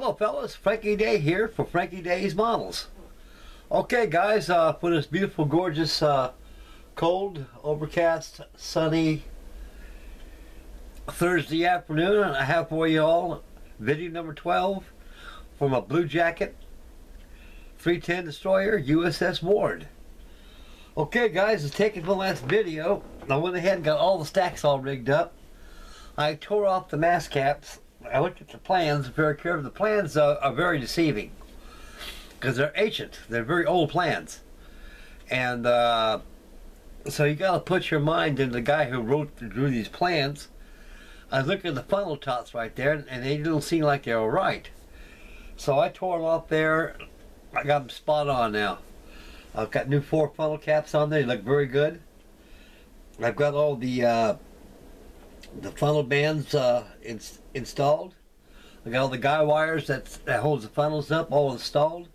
Hello fellas, Frankie Day here for Frankie Day's Models. Okay guys, for this beautiful, gorgeous, cold, overcast, sunny Thursday afternoon, I have for you all video number 12 from a Bluejacket 310 Destroyer USS WARD. Okay guys, it's taken from the last video. I went ahead and got all the stacks all rigged up. I tore off the mast caps. I looked at the plans very carefully. The plans are very deceiving because they're ancient. They're very old plans, and so you got to put your mind in the guy who drew these plans. I was looking at the funnel tops right there, and they didn't seem like they were right. So I tore them off there. I got them spot on now. I've got new 4 funnel caps on there. They look very good. I've got all the funnel bands installed. I got all the guy wires that holds the funnels up all installed.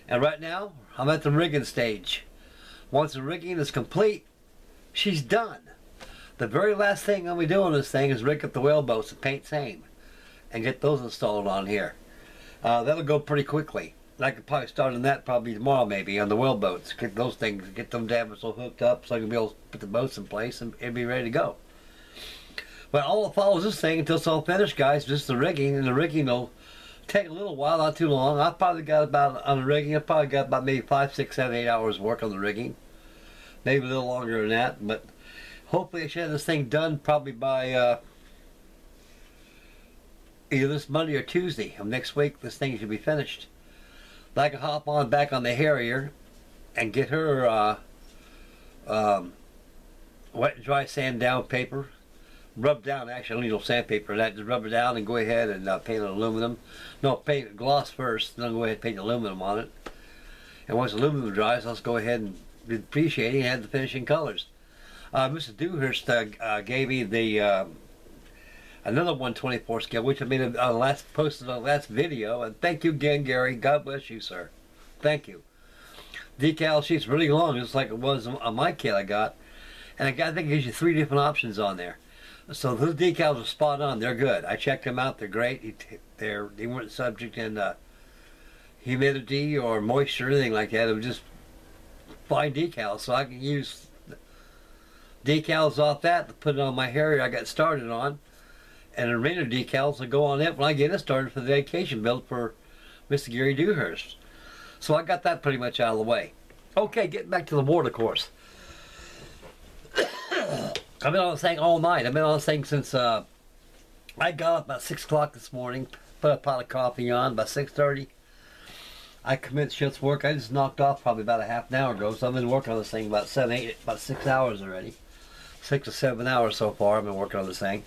And right now I'm at the rigging stage. Once the rigging is complete, she's done. The very last thing I'm going to be doing this thing is rig up the whaleboats and paint same and get those installed on here. That'll go pretty quickly. I could probably start on that probably tomorrow, maybe on the whaleboats. Get those things, get them davits all hooked up so I can be able to put the boats in place and be ready to go. But all that follows this thing until it's all finished, guys, just the rigging, and the rigging will take a little while, not too long. I've probably got about, on the rigging, I've probably got about maybe 5, 6, 7, 8 hours work on the rigging. Maybe a little longer than that, but hopefully I should have this thing done probably by either this Monday or Tuesday of next week. This thing should be finished. But I can hop on back on the Harrier and get her wet and dry sand down paper. Rub down, actually I don't need no sandpaper. That just rub it down and go ahead and paint it aluminum. No, paint it gloss first, then go ahead and paint aluminum on it. And once aluminum dries, let's go ahead and be appreciating and add the finishing colors. Mr. Dewhurst gave me the another 124 scale, which I made posted on the last video. And thank you again, Gary. God bless you, sir. Thank you. Decal sheet's really long, just like it was on my kit I got. And I think it gives you 3 different options on there. So those decals are spot on. They're good. I checked them out. They're great. They weren't subject in humidity or moisture or anything like that. It was just fine decals. So I can use decals off that to put it on my Harrier I got started on. And the rrmainder decals will go on it when I get it started for the vacation build for Mr. Gary Dewhurst. So I got that pretty much out of the way. Okay, getting back to the WARD, of course. I've been on this thing all night. I've been on this thing since I got up about 6 o'clock this morning, put a pot of coffee on about 6:30. I commenced shift work. I just knocked off probably about a half an hour ago, so I've been working on this thing about 6 hours already. 6 or 7 hours so far I've been working on this thing.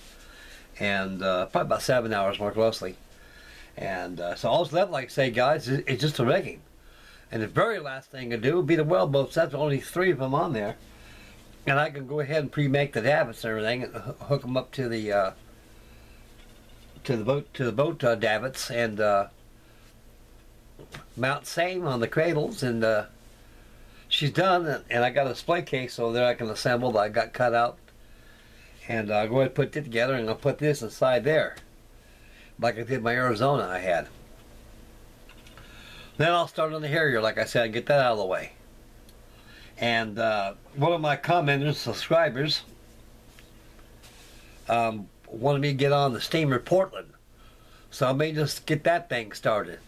And probably about 7 hours more closely. And so all that's left, like I say, guys, is just the rigging. And the very last thing to do would be the whaleboats. That's only 3 of them on there. And I can go ahead and pre-make the davits and everything, and hook them up to the boat davits, and mount same on the cradles. And she's done. And I got a display case over there I can assemble that I got cut out. And I'll go ahead and put it together, and I'll put this inside there, like I did my Arizona I had. Then I'll start on the Harrier, like I said, and get that out of the way. And one of my commenters, subscribers, wanted me to get on the steamer Portland. So I may just get that thing started.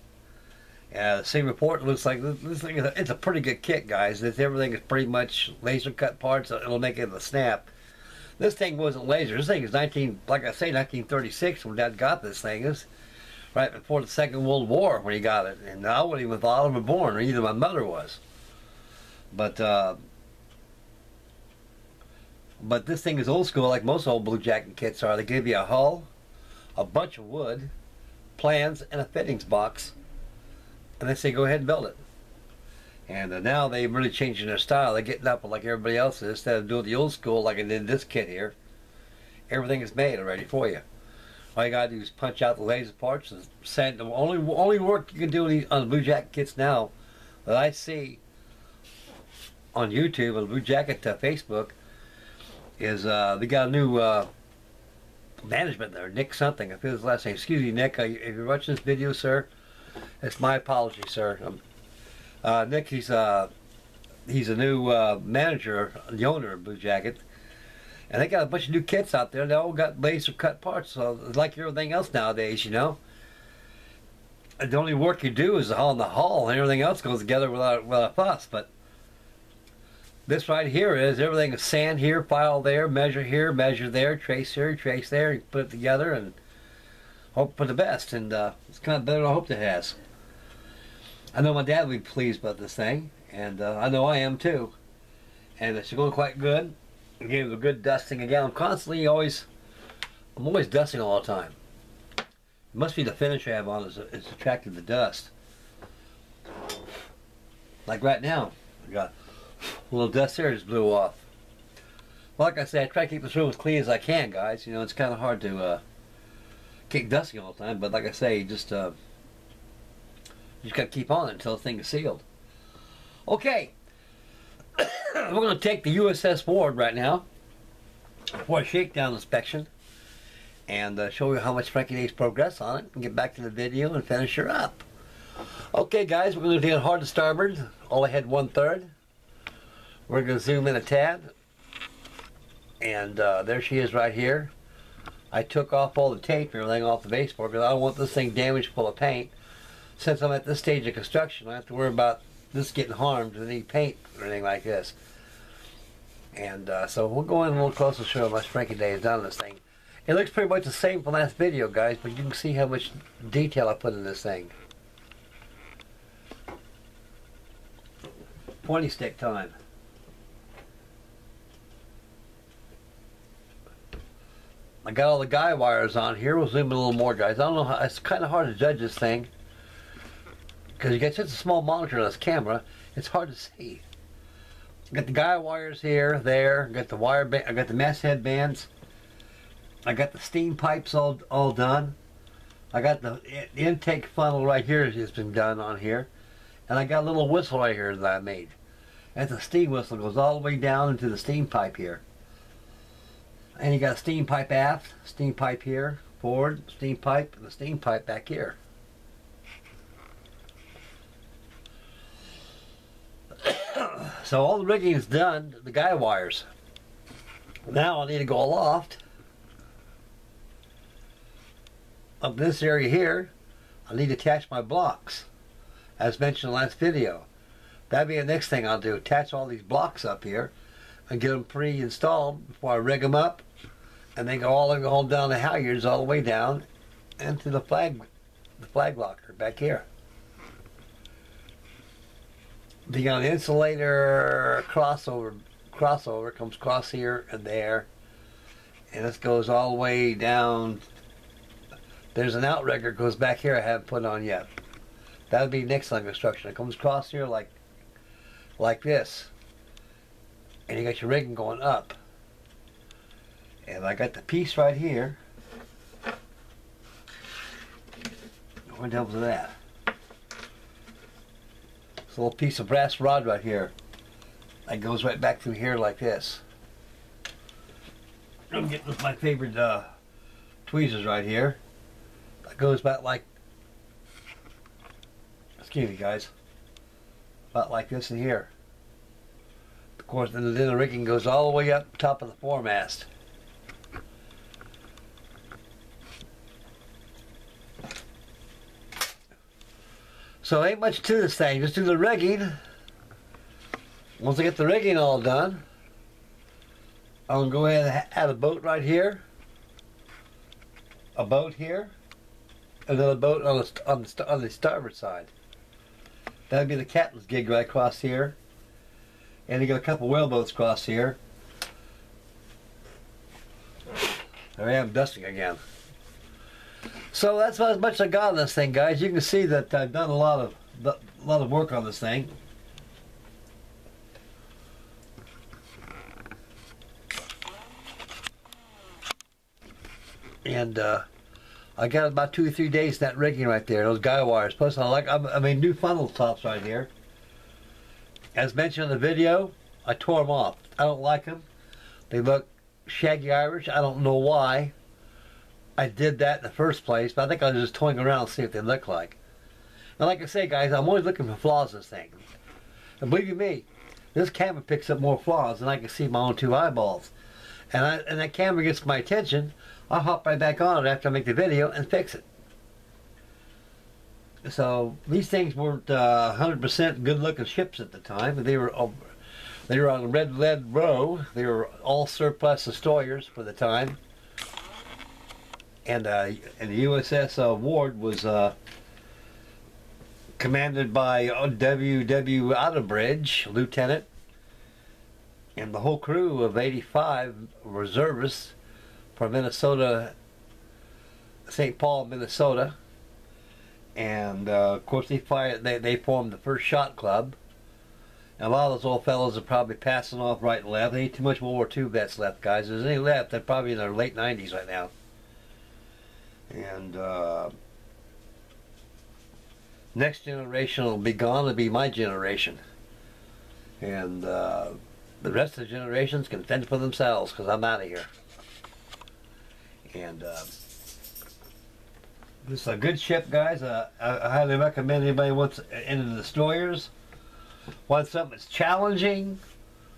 The steamer Portland looks like this thing. It's a pretty good kit, guys. Everything is pretty much laser cut parts. It'll make it a snap. This thing wasn't laser. This thing is like I say, 1936 when Dad got this thing. It was right before the Second World War when he got it. And I wouldn't even thought I was born, or either my mother was. But this thing is old school, like most old Bluejacket kits are. They give you a hull, a bunch of wood, plans, and a fittings box, and they say go ahead and build it. And now they're really changing their style. They're getting up like everybody else is. Instead of doing the old school like I did this kit here, everything is made already for you. All you gotta do is punch out the laser parts and sand. The only work you can do on the Bluejacket kits now that I see on YouTube and Bluejacket Facebook is they got a new management there, Nick something. I feel his last name. Excuse me, Nick. If you're watching this video, sir, it's my apology, sir. Nick, he's a new manager, the owner of Bluejacket, and they got a bunch of new kits out there. They all got laser cut parts, so like everything else nowadays, you know. The only work you do is haul in the hull, and everything else goes together without a fuss. But this right here is everything is sand here, file there, measure here, measure there, trace here, trace there. You put it together and hope for the best. And it's kind of better than I hoped it has. I know my dad will be pleased about this thing, and I know I am too. And it's going quite good. I gave it a good dusting again. I'm always dusting all the time. It must be the finish I have on is attracting the dust. Like right now, I got a little dust there just blew off. Well, like I said, I try to keep this room as clean as I can, guys. You know, it's kind of hard to keep dusting all the time, but like I say, you just got to keep on it until the thing is sealed. Okay, we're going to take the USS WARD right now for a shakedown inspection and show you how much Frankie makes progress on it and get back to the video and finish her up. Okay, guys, we're going to do it hard to starboard, all ahead 1/3. We're going to zoom in a tad, and there she is right here. I took off all the tape and everything off the baseboard because I don't want this thing damaged full of paint. Since I'm at this stage of construction, I have to worry about this getting harmed with any paint or anything like this. And so we'll go in a little closer to show how much Frankie Day has done on this thing. It looks pretty much the same from last video, guys, but you can see how much detail I put in this thing. 20 stick time. I got all the guy wires on here. We'll zoom in a little more, guys. I don't know how, it's kind of hard to judge this thing because you got such a small monitor on this camera. It's hard to see. I got the guy wires here, there. I got the wire band. I got the masthead bands. I got the steam pipes all done. I got the intake funnel right here has been done on here, and I got a little whistle right here that I made. That's a steam whistle. It goes all the way down into the steam pipe here. And you got a steam pipe aft, steam pipe here, forward, steam pipe, and the steam pipe back here. So all the rigging is done, the guy wires. Now I need to go aloft. Up this area here, I need to attach my blocks, as mentioned in the last video. That'll be the next thing I'll do, attach all these blocks up here and get them pre-installed before I rig them up, and then go all down the halyards all the way down into the flag locker back here. You got an insulator crossover comes across here and there, and this goes all the way down. There's an outrigger goes back here I haven't put on yet. That would be next on construction. It comes across here like this, and you got your rigging going up. And I got the piece right here. What else is that? It's a little piece of brass rod right here. That goes right back through here like this. I'm getting with my favorite tweezers right here. That goes back like, excuse me guys, about like this in here. Of course, then the rigging goes all the way up top of the foremast. So ain't much to this thing, just do the rigging. Once I get the rigging all done, I'm going to go ahead and add a boat right here, a boat here, and then a boat on the starboard side. That'd be the captain's gig right across here. And you got a couple whaleboats across here. There I am dusting again. So that's as much as I got on this thing, guys. You can see that I've done a lot of work on this thing. And I got about 2 or 3 days in that rigging right there, those guy wires. Plus, I mean, new funnel tops right here. As mentioned in the video, I tore them off. I don't like them. They look shaggy Irish. I don't know why. I did that in the first place, but I think I was just toying around to see what they look like. And like I say, guys, I'm always looking for flaws in this thing. And believe you me, this camera picks up more flaws than I can see my own two eyeballs. And that camera gets my attention, I'll hop right back on it after I make the video and fix it. So these things weren't 100% good-looking ships at the time. They were on red lead row. They were all surplus destroyers for the time. And the USS WARD was commanded by W. Outerbridge, lieutenant, and the whole crew of 85 reservists from Minnesota, St. Paul, Minnesota. And of course they formed the first shot club. And a lot of those old fellows are probably passing off right and left. There ain't too much World War II vets left, guys. If there's any left, they're probably in their late 90s right now. And next generation will be gone. It'll be my generation. And the rest of the generations can fend for themselves, because I'm out of here. And this is a good ship, guys. I highly recommend anybody wants into the destroyers, wants something that's challenging,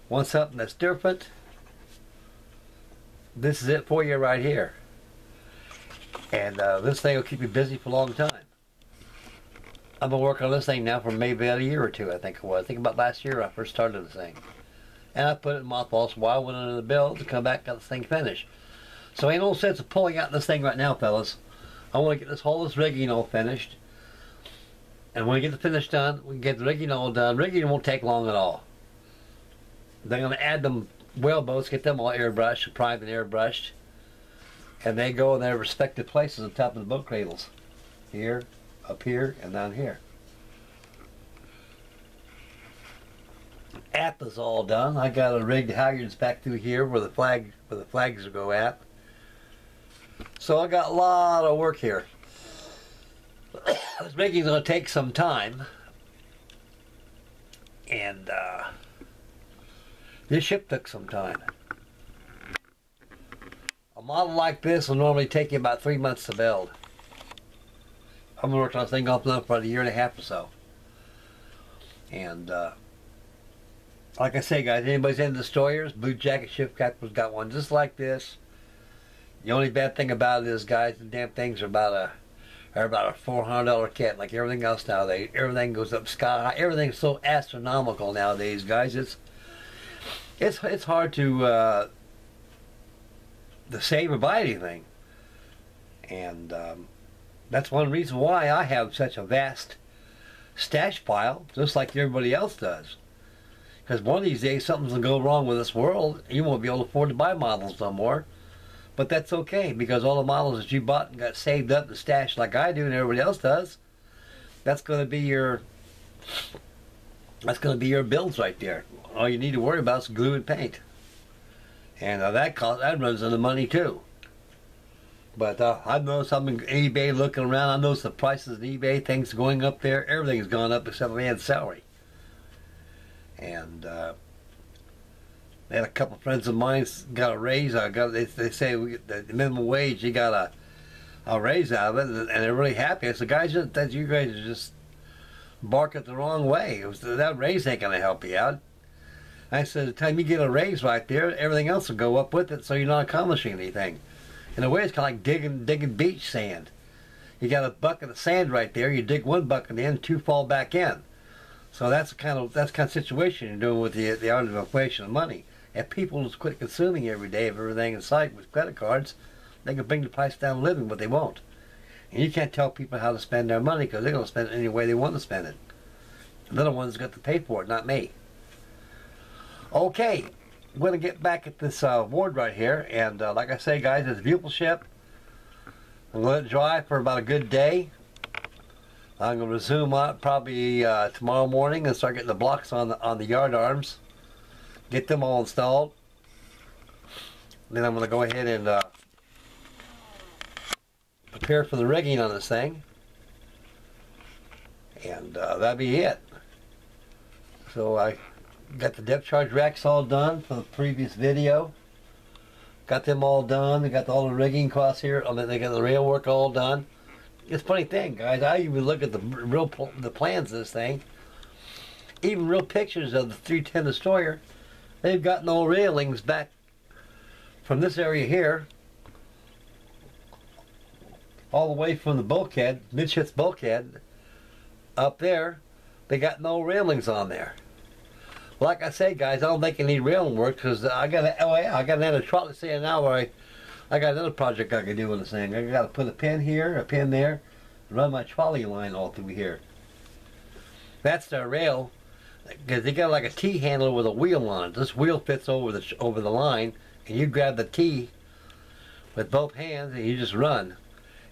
wants something that's different. This is it for you right here. And this thing will keep you busy for a long time. I've been working on this thing now for maybe about a year or two, I think it was. I think about last year I first started this thing. And I put it in mothballs for a while, went under the build to come back, got this thing finished. So ain't no sense of pulling out this thing right now, fellas. I want to get this rigging all finished. And when we get the finish done, we can get the rigging all done. Rigging won't take long at all. They're going to add them whaleboats, get them all airbrushed, primed and airbrushed. And they go in their respective places on top of the boat cradles. Here, up here, and down here. App is all done. I got a rigged halyards back through here where the flags will go at. So I got a lot of work here. This rigging's going to take some time. And this ship took some time. A model like this will normally take you about 3 months to build. I'm going to work on this thing off and on for about a year and a half or so. And like I say, guys, anybody's into destroyers, Bluejacket ship captain's got one just like this. The only bad thing about it is, guys, the damn things are about a $400 kit, like everything else nowadays. Everything goes up sky high. Everything's so astronomical nowadays, guys. It's hard to save or buy anything, and that's one reason why I have such a vast stash pile, just like everybody else does. Because one of these days something's gonna go wrong with this world, and you won't be able to afford to buy models no more. But that's okay, because all the models that you bought and got saved up and stashed like I do and everybody else does, that's going to be your builds right there. All you need to worry about is glue and paint, and that runs into money too. But I've noticed I'm in eBay looking around. I noticed the prices of eBay, things going up there. Everything has gone up except my man's salary. And I had a couple of friends of mine got a raise. They say the minimum wage, you got a raise out of it, and they're really happy. I said, guys, you guys are just barking the wrong way. That raise ain't going to help you out. I said, the time you get a raise right there, everything else will go up with it, so you're not accomplishing anything. In a way, it's kind of like digging beach sand. You got a bucket of sand right there. You dig one bucket in, two fall back in. So that's the kind of situation you're doing with the art of inflation of money. If people just quit consuming every day of everything in sight with credit cards, they can bring the price down of living, but they won't. And you can't tell people how to spend their money, because they're going to spend it any way they want to spend it. They're the ones that got to pay for it, not me. Okay, I'm going to get back at this WARD right here, and like I say, guys, it's a beautiful ship. I'm going to let it dry for about a good day. I'm going to resume on it probably tomorrow morning and start getting the blocks on the yard arms. Get them all installed. Then I'm going to go ahead and prepare for the rigging on this thing. And that'll be it. So I got the depth charge racks all done for the previous video. Got them all done. They got all the rigging across here. I mean, they got the rail work all done. It's a funny thing, guys. I even look at the plans of this thing. Even real pictures of the 310 Destroyer. They've got no railings back from this area here, all the way from the bulkhead, midships bulkhead, up there. They got no railings on there. Like I say, guys, I don't think I need railing work because I got another trolley saying now where I got another project I can do with this thing. I got to put a pin here, a pin there, and run my trolley line all through here. That's their rail, because they got like a T handle with a wheel on it. This wheel fits over the line, and you grab the T with both hands and you just run,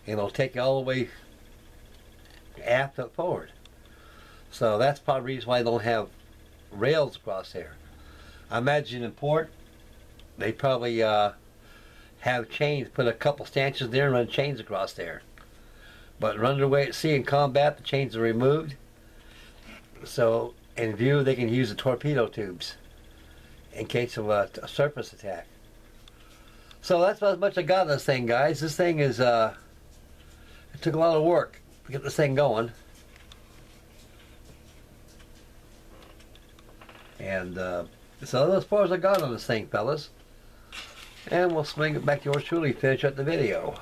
and it'll take you all the way aft and forward. So that's probably the reason why they don't have rails across there. I imagine in port they probably have chains, put a couple stanchions there and run chains across there. But run away at sea in combat, the chains are removed. So in view, they can use the torpedo tubes in case of a surface attack. So that's as much I got on this thing, guys. This thing is, it took a lot of work to get this thing going. And so that's as far as I got on this thing, fellas. And we'll swing it back to yours truly, finish up the video.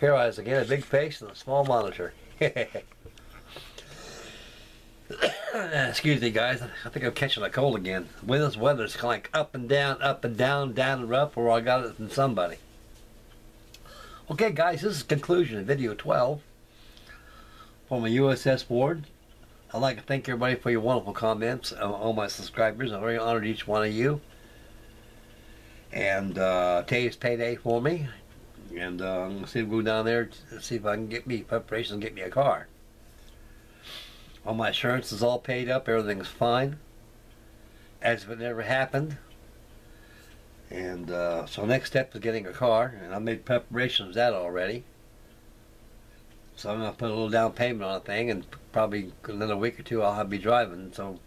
Here I is again, a big face and a small monitor. Excuse me, guys. I think I'm catching a cold again. When this weather's kind of like up and down, down and up, or I got it from somebody. Okay, guys, this is the conclusion of video 12 from a USS WARD. I'd like to thank everybody for your wonderful comments, all my subscribers. I'm very honored each one of you. And today's payday for me. And I'm going to see if we go down there to see if I can get me preparations and get me a car. All my insurance is all paid up. Everything's fine, as if it never happened. And so next step is getting a car, and I made preparations for that already. So I'm going to put a little down payment on a thing, and probably another week or two I'll be driving. So,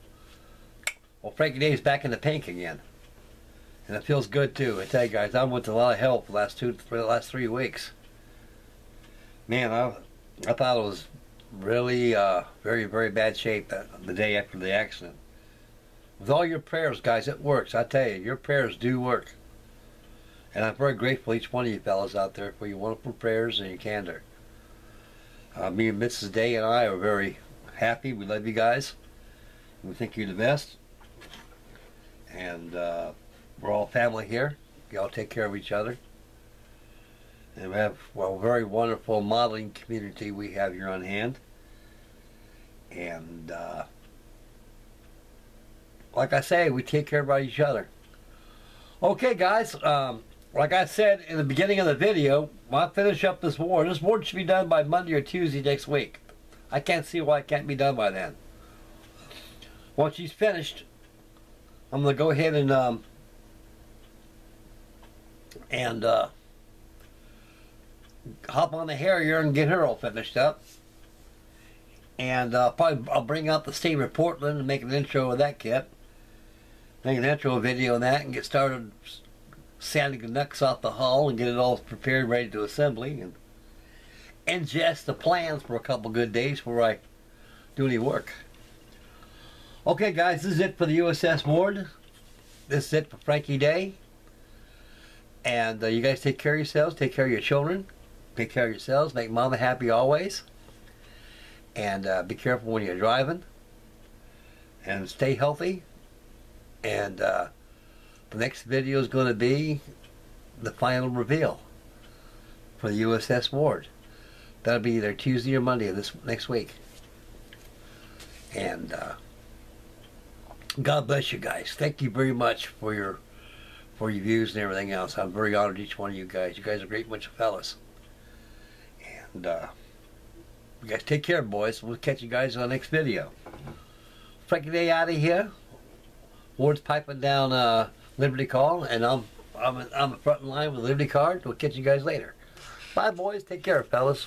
well, Frankie Dave's back in the pink again, and it feels good too. I tell you guys, I went to a lot of hell for the last 3 weeks. Man, I thought it was really very, very bad shape the day after the accident. With all your prayers, guys, it works. I tell you, your prayers do work. And I'm very grateful each one of you fellas out there for your wonderful prayers and your candor. Me and Mrs. Day and I are very happy. We love you guys. We think you're the best. And we're all family here. You all take care of each other. And we have, well, a very wonderful modeling community we have here on hand. And like I say, we take care of each other. Okay, guys, like I said in the beginning of the video, when I finish up this ward should be done by Monday or Tuesday next week. I can't see why it can't be done by then. Once she's finished, I'm going to go ahead and hop on the Harrier and get her all finished up. And probably I'll bring out the steamer Portland and make an intro of that kit. Make an intro video on that and get started sanding the nuts off the hull and get it all prepared, ready to assembly, and ingest the plans for a couple good days before I do any work. Okay, guys, this is it for the USS WARD. This is it for Frankie Day. And you guys take care of yourselves, take care of your children, take care of yourselves, make mama happy always. And be careful when you're driving. And stay healthy. And the next video is going to be the final reveal for the USS WARD. That'll be either Tuesday or Monday of this next week. And God bless you guys. Thank you very much for your views and everything else. I'm very honored each one of you guys. You guys are a great bunch of fellas. And you guys take care, boys. We'll catch you guys on the next video. Frankie Day out of here. Ward's piping down Liberty Call, and I'm the front line with Liberty Card. We'll catch you guys later. Bye, boys. Take care, fellas.